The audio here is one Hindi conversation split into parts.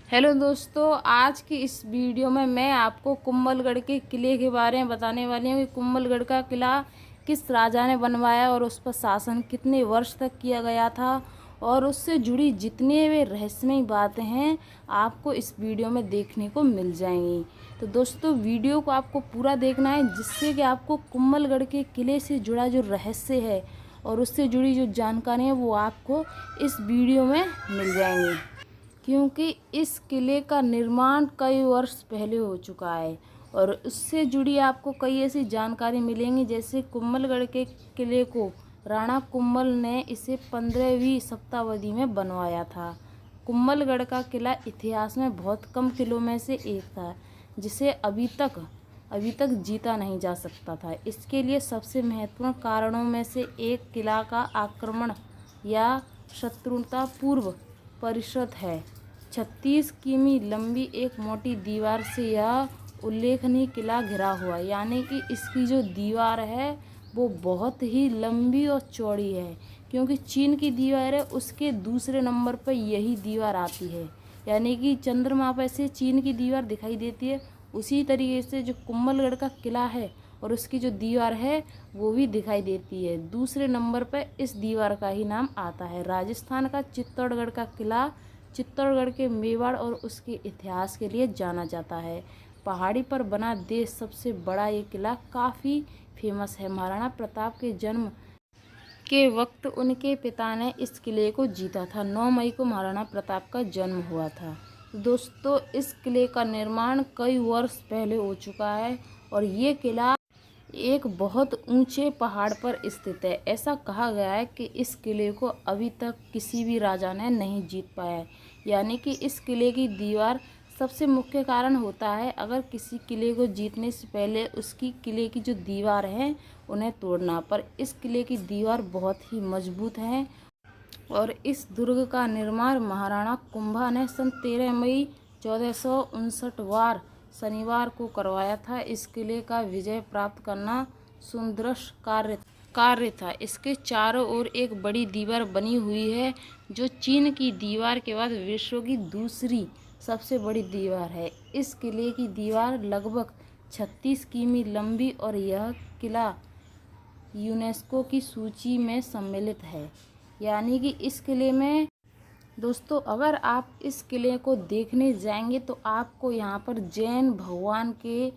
हेलो दोस्तों, आज की इस वीडियो में मैं आपको कुंभलगढ़ के किले के बारे में बताने वाली हूँ कि कुंभलगढ़ का किला किस राजा ने बनवाया और उस पर शासन कितने वर्ष तक किया गया था और उससे जुड़ी जितने वे रहस्यमय बातें हैं आपको इस वीडियो में देखने को मिल जाएंगी। तो दोस्तों, वीडियो को आपको पूरा देखना है जिससे कि आपको कुंभलगढ़ के किले से जुड़ा जो रहस्य है और उससे जुड़ी जो जानकारी है वो आपको इस वीडियो में मिल जाएंगी, क्योंकि इस किले का निर्माण कई वर्ष पहले हो चुका है और उससे जुड़ी आपको कई ऐसी जानकारी मिलेंगी। जैसे कुंभलगढ़ के किले को राणा कुंभल ने इसे 15वीं शताब्दी में बनवाया था। कुंभलगढ़ का किला इतिहास में बहुत कम किलों में से एक था जिसे अभी तक जीता नहीं जा सकता था। इसके लिए सबसे महत्वपूर्ण कारणों में से एक किला का आक्रमण या शत्रुतापूर्व परिषद है। 36 किमी लंबी एक मोटी दीवार से यह उल्लेखनीय किला घिरा हुआ है, यानी कि इसकी जो दीवार है वो बहुत ही लंबी और चौड़ी है, क्योंकि चीन की दीवार है उसके दूसरे नंबर पर यही दीवार आती है। यानी कि चंद्रमा पर से चीन की दीवार दिखाई देती है, उसी तरीके से जो कुंभलगढ़ का किला है और उसकी जो दीवार है वो भी दिखाई देती है। दूसरे नंबर पर इस दीवार का ही नाम आता है। राजस्थान का चित्तौड़गढ़ का किला चित्तौड़गढ़ के मेवाड़ और उसके इतिहास के लिए जाना जाता है। पहाड़ी पर बना देश सबसे बड़ा ये किला काफ़ी फेमस है। महाराणा प्रताप के जन्म के वक्त उनके पिता ने इस किले को जीता था। 9 मई को महाराणा प्रताप का जन्म हुआ था। दोस्तों, इस किले का निर्माण कई वर्ष पहले हो चुका है और ये किला एक बहुत ऊंचे पहाड़ पर स्थित है। ऐसा कहा गया है कि इस किले को अभी तक किसी भी राजा ने नहीं जीत पाया है। यानी कि इस किले की दीवार सबसे मुख्य कारण होता है अगर किसी किले को जीतने से पहले उसकी किले की जो दीवार है उन्हें तोड़ना। पर इस किले की दीवार बहुत ही मजबूत है और इस दुर्ग का निर्माण महाराणा कुंभा ने सन 13 मई 1459 शनिवार को करवाया था। इस किले का विजय प्राप्त करना सुदृढ़ कार्य था। इसके चारों ओर एक बड़ी दीवार बनी हुई है जो चीन की दीवार के बाद विश्व की दूसरी सबसे बड़ी दीवार है। इस किले की दीवार लगभग 36 किमी लंबी और यह किला यूनेस्को की सूची में सम्मिलित है। यानी कि इस किले में दोस्तों, अगर आप इस किले को देखने जाएंगे तो आपको यहाँ पर जैन भगवान के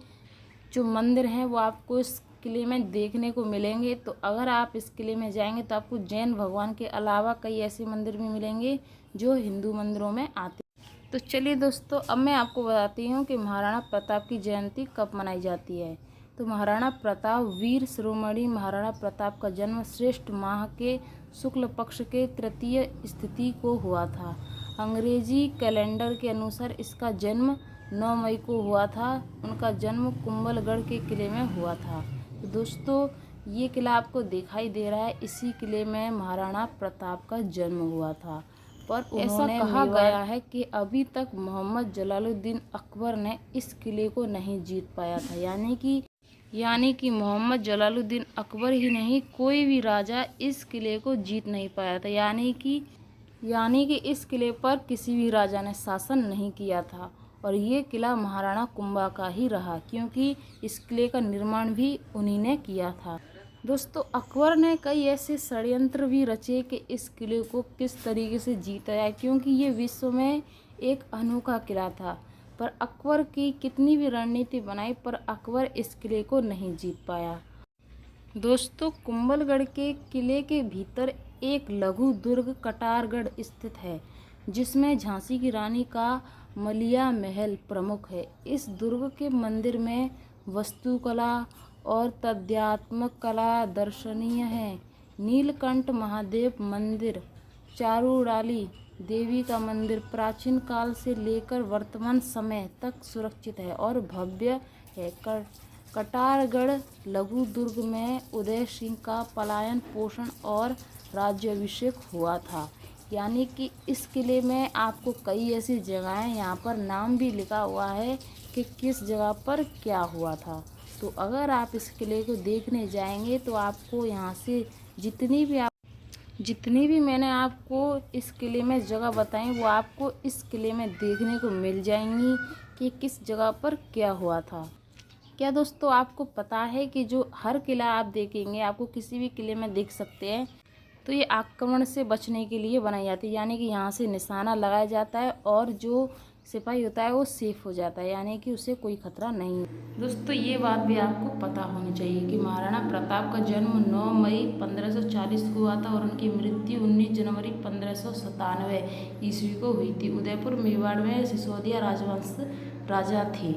जो मंदिर हैं वो आपको इस किले में देखने को मिलेंगे। तो अगर आप इस किले में जाएंगे तो आपको जैन भगवान के अलावा कई ऐसे मंदिर भी मिलेंगे जो हिंदू मंदिरों में आते हैं। तो चलिए दोस्तों, अब मैं आपको बताती हूँ कि महाराणा प्रताप की जयंती कब मनाई जाती है। तो महाराणा प्रताप वीर शिरोमणि महाराणा प्रताप का जन्म श्रेष्ठ माह के शुक्ल पक्ष के तृतीय तिथि को हुआ था। अंग्रेजी कैलेंडर के अनुसार इसका जन्म 9 मई को हुआ था। उनका जन्म कुंभलगढ़ के किले में हुआ था। तो दोस्तों, ये किला आपको दिखाई दे रहा है, इसी किले में महाराणा प्रताप का जन्म हुआ था। पर ऐसा कहा गया है कि अभी तक मोहम्मद जलालुद्दीन अकबर ने इस किले को नहीं जीत पाया था। यानी कि मोहम्मद जलालुद्दीन अकबर ही नहीं, कोई भी राजा इस किले को जीत नहीं पाया था। यानी कि इस किले पर किसी भी राजा ने शासन नहीं किया था और ये किला महाराणा कुंभा का ही रहा, क्योंकि इस किले का निर्माण भी उन्हीं ने किया था। दोस्तों, अकबर ने कई ऐसे षड्यंत्र भी रचे कि इस किले को किस तरीके से जीता जाए, क्योंकि ये विश्व में एक अनोखा किला था। पर अकबर की कितनी भी रणनीति बनाई पर अकबर इस किले को नहीं जीत पाया। दोस्तों, कुंभलगढ़ के किले के भीतर एक लघु दुर्ग कटारगढ़ स्थित है जिसमें झांसी की रानी का मलिया महल प्रमुख है। इस दुर्ग के मंदिर में वास्तुकला और तद्यात्मक कला दर्शनीय है। नीलकंठ महादेव मंदिर, चारुडाली देवी का मंदिर प्राचीन काल से लेकर वर्तमान समय तक सुरक्षित है और भव्य है। कटारगढ़ लघु दुर्ग में उदय सिंह का पलायन पोषण और राज्याभिषेक हुआ था। यानी कि इस किले में आपको कई ऐसी जगहें, यहाँ पर नाम भी लिखा हुआ है कि किस जगह पर क्या हुआ था। तो अगर आप इस किले को देखने जाएंगे तो आपको यहाँ से जितनी भी जितनी भी मैंने आपको इस किले में जगह बताई वो आपको इस किले में देखने को मिल जाएंगी कि किस जगह पर क्या हुआ था। क्या दोस्तों आपको पता है कि जो हर किला आप देखेंगे आपको किसी भी किले में देख सकते हैं तो ये आक्रमण से बचने के लिए बनाई जाती है, यानी कि यहाँ से निशाना लगाया जाता है और जो सिपाही होता है वो सेफ हो जाता है, यानी कि उसे कोई खतरा नहीं है। दोस्तों ये बात भी आपको पता होनी चाहिए कि महाराणा प्रताप का जन्म 9 मई 1540 को हुआ था और उनकी मृत्यु 19 जनवरी 1597 ईस्वी को हुई थी। उदयपुर मेवाड़ में सिसोदिया राजवंश राजा थे।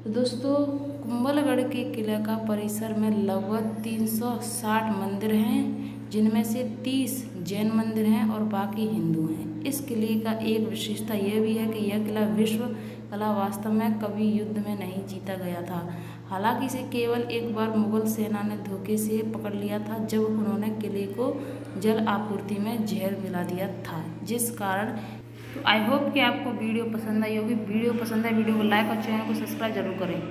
तो दोस्तों कुंभलगढ़ के किले का परिसर में लगभग 360 मंदिर हैं, जिनमें से 30 जैन मंदिर हैं और बाकी हिंदू हैं। इस किले का एक विशेषता यह भी है कि यह किला विश्व कला वास्तव में कभी युद्ध में नहीं जीता गया था। हालांकि इसे केवल एक बार मुगल सेना ने धोखे से पकड़ लिया था जब उन्होंने किले को जल आपूर्ति में जहर मिला दिया था, जिस कारण। तो आई होप कि आपको वीडियो पसंद आई होगी। वीडियो पसंद है वीडियो को लाइक और चैनल को सब्सक्राइब जरूर करें।